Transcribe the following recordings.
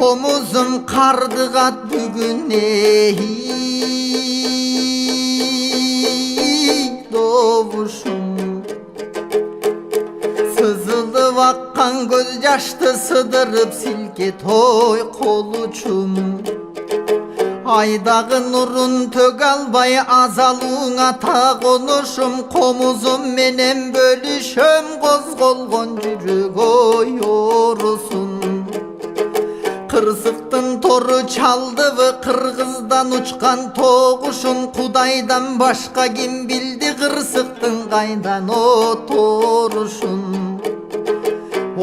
комузум кардыгат бүгүн добушум сызылып аккан көз жашты сыдырып силке той колучум айдагы нурун төг албай азалууңа тагынышым комузум менен бөлүшөм козголгон жүрөк ой оорусун кырсыктын тору чалдыбы кыргыздан учкан тогушун кудайдан башка ким билди кырсыктын кайдан оторушун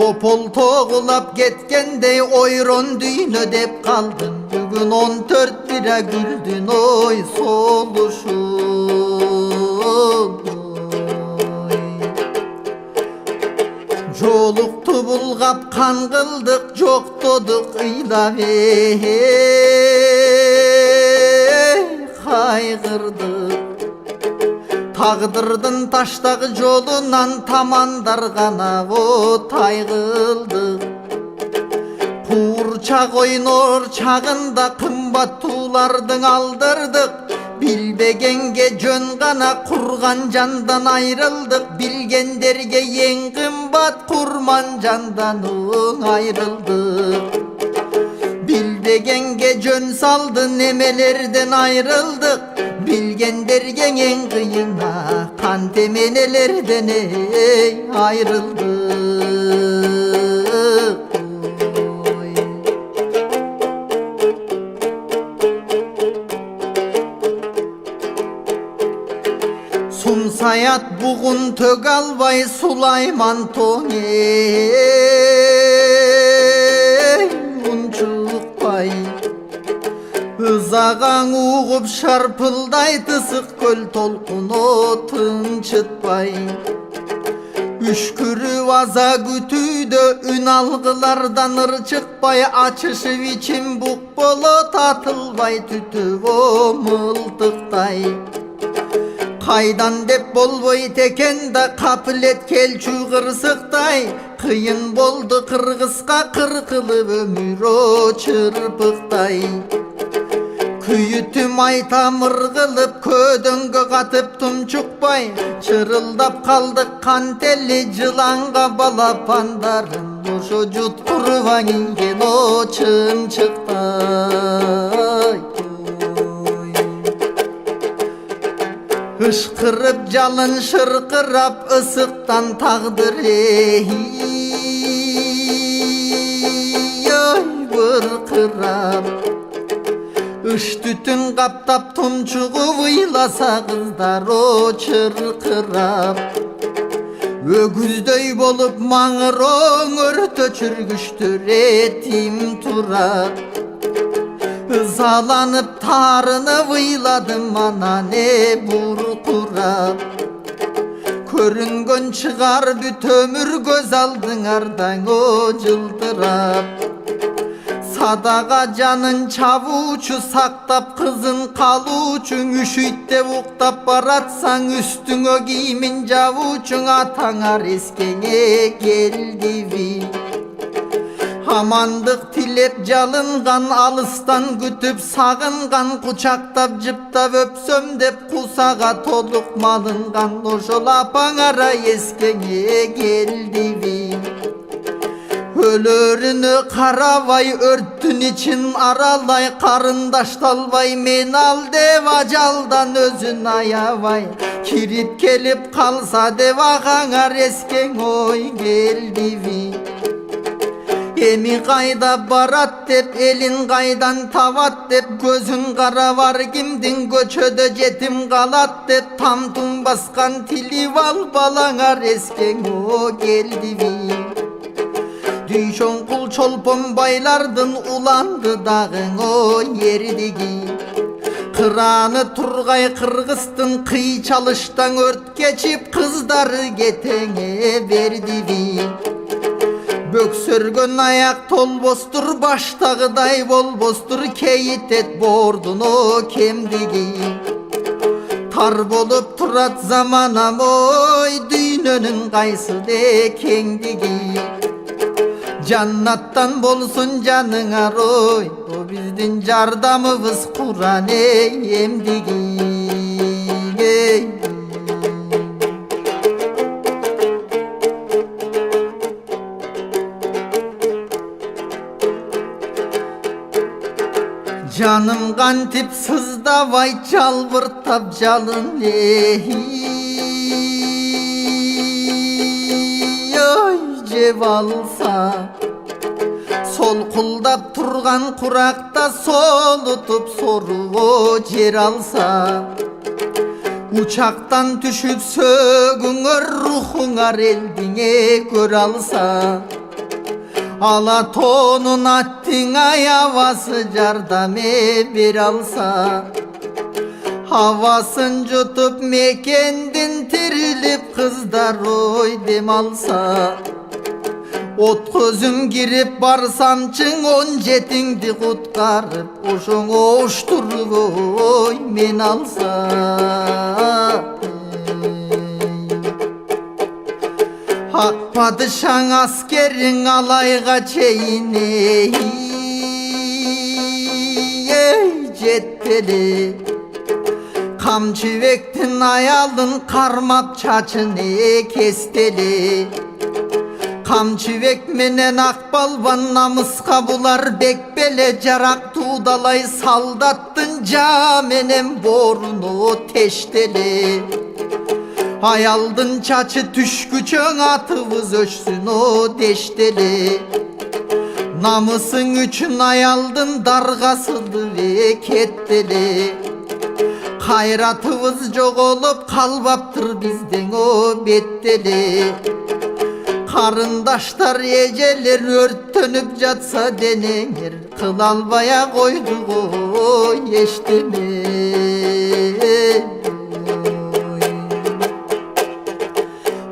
опол тогулап кеткендей ойрон дүйнө деп калдым бүгүн 14 бира күлдүн ой солушун жолукту булгап кан кылдык жоктодук ыйлап кайгырдык тагдырдын таштагы жолунан тамандар гана тайгылдык куурчак ойнор чагында кымбаттуулардын алдырдык билбегенге жөн гана курган жандан айрылдык билгендерге эң кымбат курман жандан айрылдык билбегенге жөн салды немелерден айрылдык билгендерге эң кыйына кан теменелерден айрылдык Саят бугун төг албай Сулайман тоң унчукпай ызагаң угуп шарпылдайт ысык көл толкуну тынчытпай үшкүрүп аза күтүүдө үн алгылардан ыр чыкпай ачышып ичим бук болот атылбай түтүп мылтыктай кайдан деп болбойт экен да капылет келчү кырсыктай кыйын болду кыргызга кыркылып өмүр чырпыктай күйүтүм айтамыр кылып көдөңгө катып тумчукпай чырылдап калдык кан тели жыланга балапандарым ошо жуткурбаң инген чынчыктай ышкырып жалын шыркырап ысыктан тагдыр быркырап ыш түтүн каптап тумчугуп ыйласа кыздар чыркырап өгүздөй болуп маңырооң өртө чүргүчтөр этим турат ызаланып тарынып ыйладым анан буркурап көрүнгөн чыгар бүт өмүр көз алдыңардан жылтырап садага жанын чабуучу сактап кызын калуучуң үшүйт деп уктап баратсаң үстүңө кийимин жабуучуң атаңар эскеңе келдиби амандык тилеп жалынган алыстан күтүп сагынган кучактап жыптап өпсөм деп кусага толук малынган ошол апаңара эскеңе келдиби өлөрүнө карабай өрттүн ичин аралай карындашталбай мен ал деп ажалдан өзүн аябай кирип келип калса деп агаңар эскең ой келдиби эми кайда барат деп элин кайдан табат деп көзүн карабар кимдин көчөдө жетим калат деп тамтың баскан тилип ал балаңар эскең о келдиби дүйшөн кул чолпон байлардын уланды дагың о эрдиги кыраны тургай кыргыздын кый чалыштан өрт кечип кыздары кетеңе бердиби бөксөргөн аяк толбостур баштагыдай болбостур кейитет боордун о кемдиги тар болуп турат заманам ой дүйнөнүн кайсыде кеңдиги Jannattan bolsun janыңар ой, o bizdin jardamыбыз Kur'an emdigi. Canım kantip sızdavay çalbırtap jalın oy jep alsa sol kuldap turgan kurakta solutup sorugo jer alsa uçaktan düşüp sögüңөр ruhuңар eldiңe kör alsa Alatonun attın ayavası jardame bir alsa Havaсын jutup mekendin tirilip kızlar oy dem alsa Ot közüm girip barsamçın 17'іңdi kutkarıp Oşoň oşturup oy men alsa Hak padişan askerin alayga çeyin jetpeli Kamçıvektin ayalın karmap çaçını kesteli Kamçıvek menen akbalvan namıska bular bekbele jarak tuğdalay saldattın menen borunu teşteli Ayaldın çaçı tüşküçön atıvız öçsün o deşteli Namısın üçün ayaldın dargasıldı ve ketteli Hayratıvız jok olup kalbaptır bizden o betteli Karındaşlar eceler örtönüp jatsa denenger Kıl albaya koyduk o eştemi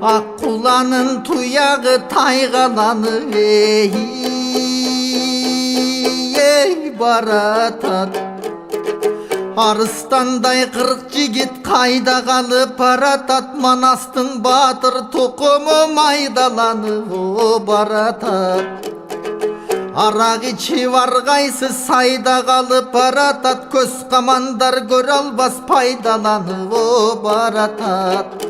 Akkulanın tuyağı taygalanı ey baratat Arıstanday 40 jigit kayda kalıp baratat Manastın batır tokumu maydalanı o baratat Arak içi vargaysı sayda kalıp baratat Köz kamandar gör albas paydalanı o baratat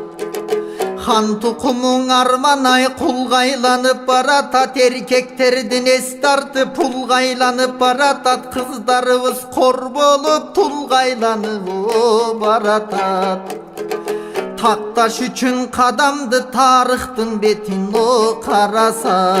Han tukumuň armanay kulgaylanıp baratat Erkekterden es tartıp pulgaylanıp baratat Kızlarыбыз kor bolup tulgaylanıp o baratat Taktaş üçün kadamdı tarıhtın betin o karasa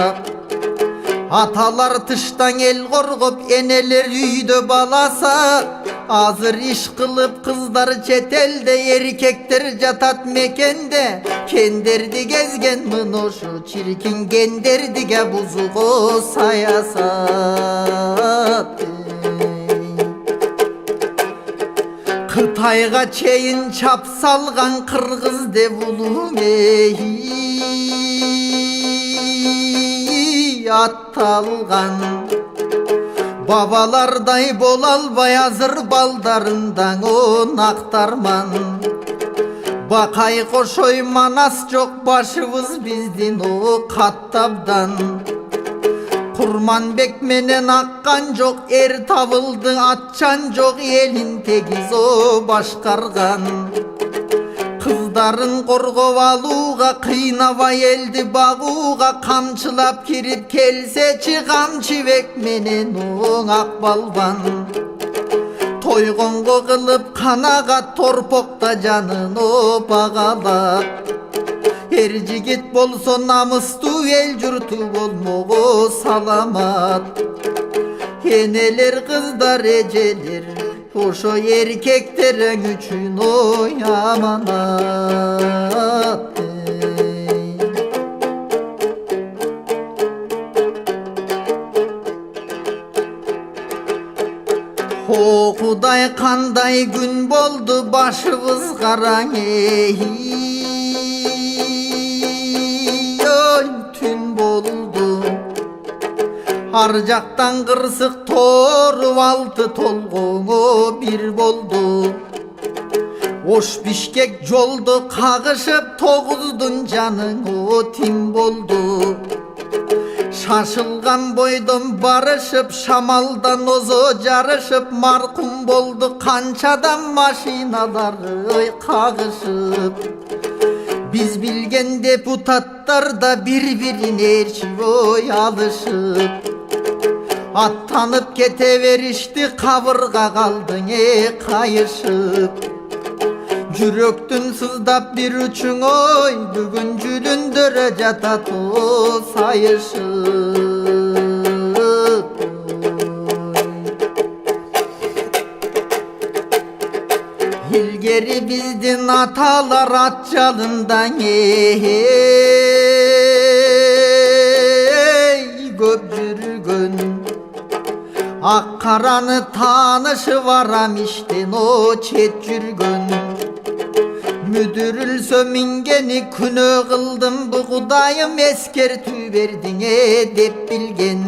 Atalar tıştan el korgup eneler üydö balasa Azır iş kılıp kızlar çetelde erkekler jatat mekende Kenderdi gezgen mınoşu çirkin genderdige buzugo sayasat Kıtayga çeyin çap salgan kırgız devulum attalgan Babalarday bolalbay hazır baldarından on aktarman Bakay koşoy manas jok başıvız bizdin o kattabdan Kurmanbek menen akkan jok er tavıldı atçan jok elin tegiz o başkargan Kızların korgop aluga kıynabay eldi baguga Kamçılap kirip kelseçi kamçıvek menen oň akbalban Toygongo kılıp kanaga torpokta janın o bagalap Her jigit bolso namıstуу el jurtu bolmogo salamat Eneler kızlar eceler Oşo erkeklerin üçün oy amanat O Huday kanday gün boldu başıvız karaň oy tün boldu Harjaktan kırsık torup altı tolgoňo bir boldu Oş Bişkek joldu kagışıp toguzdun janıň o tim boldu Şaşılgan boydum barışıp şamaldan ozo jarışıp markum boldu kançadan maşinaları kağışıp. Biz bilgen deputatlar da birbirine erşivoy alışıp. Attanıp keteverişti kavırga kaldın kayışıp. Jüröktün sızdap bir üçün oy bugün jülündürö jatat o sayışıp. İlgeri bizdin atalar at jalından köp jürgün. Akkaranı tanışı varam işten o çet jürgün. Müdürülsö mingeni күнөө кылдым bu Kudayım eskertүү berdiňe dep bilgen.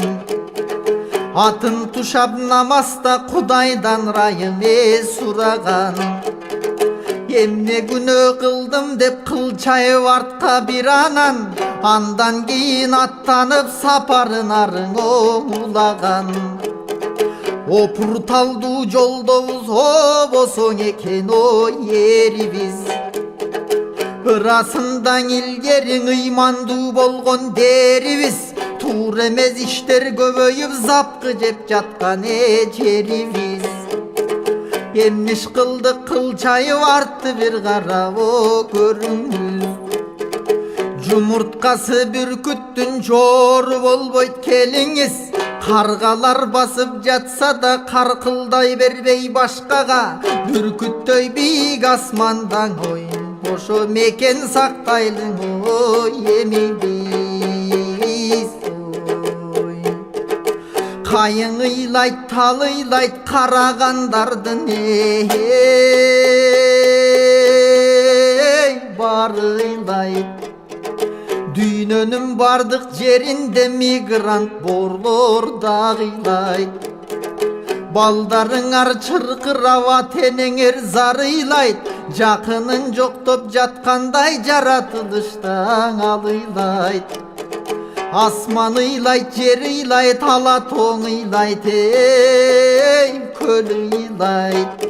Atın tuşap namazda Kudaydan rayım suragan. Emne günөө kıldım dep kılçay vartka bir anan. Andan keyin attanıp saparın arın oğulagan. Opurtaldu joldobuz obosoň eken o yeribіз. Ырасындан илгери ыймандуу болгон дерибиз. Туур эмес иштер көбөйүп запкы жеп жаткан жерибиз. Эмниш кылдык кылчайып артты бир карап көрүңүз. Жумурткасы бүркүттүн жору болбойт келиңиз. Каргалар басып жатса да каркылдай бербей башкага. Бүркүттөй бийик асмандан ой ошо мекен сактайлы ой эмибиз ой. Кайың ыйлайт талыйлайт карагандардын бары ыйлайт. Дүйнөнүн бардык жеринде мигрант борлор дагыйлайт. Балдарыңар чыркырап тенеңер зарыйлайт. Жакынын жоктоп жаткандай жаратылыштан алыйлайт. Асман ыйлайт, жер ыйлайт, ала тоң ыйлайт, көл ыйлайт.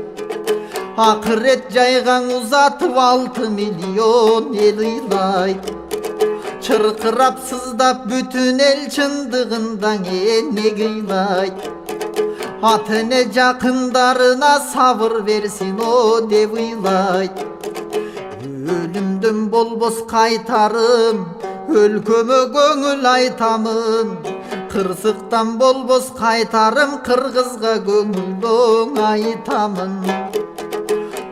Акырет жайгаң узатып 6 миллион эл ыйлайт. Чыркырап сыздап бүтүн эл чындыгындан эмне ыйлайт. Ата-эне жакындарына сабыр берсин о деп ыйлайт. Өлүмдөн болбос кайтарым, өлкөмө көңүл айтамын. Кырсыктан болбос кайтарым, кыргызга көңүл айтамын.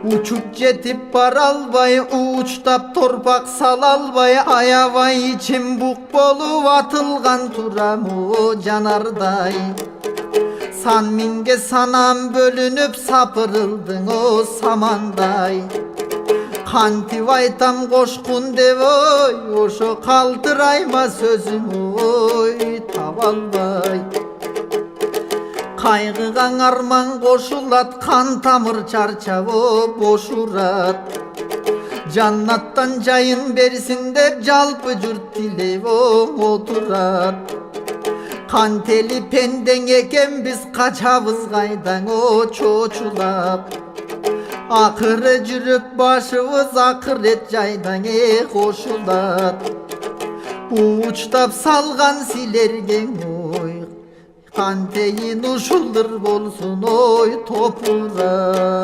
Учуп жетип бара албай, учтап торпак сала албай, аябай ичим бук болуп атылган турам о жанардай. Сан минге санам бөлүнүп сапырылдың о самандай. Кантип айтам кошкун деп ой, ошо калтырайма сөзүм ой таба албай. Кайгыга арман кошулат, кан тамыр чарчап бошурат. Жаннаттан жайын берсин деп жалпы журт тилеп отурат. Кантели пендең экен биз качабыз кайдан о чочулап. Акыры жүрүп башыбыз акырет жайдан кошулат. Учтап салган силерге ой, кантейин ушулдур болсун ой топурат.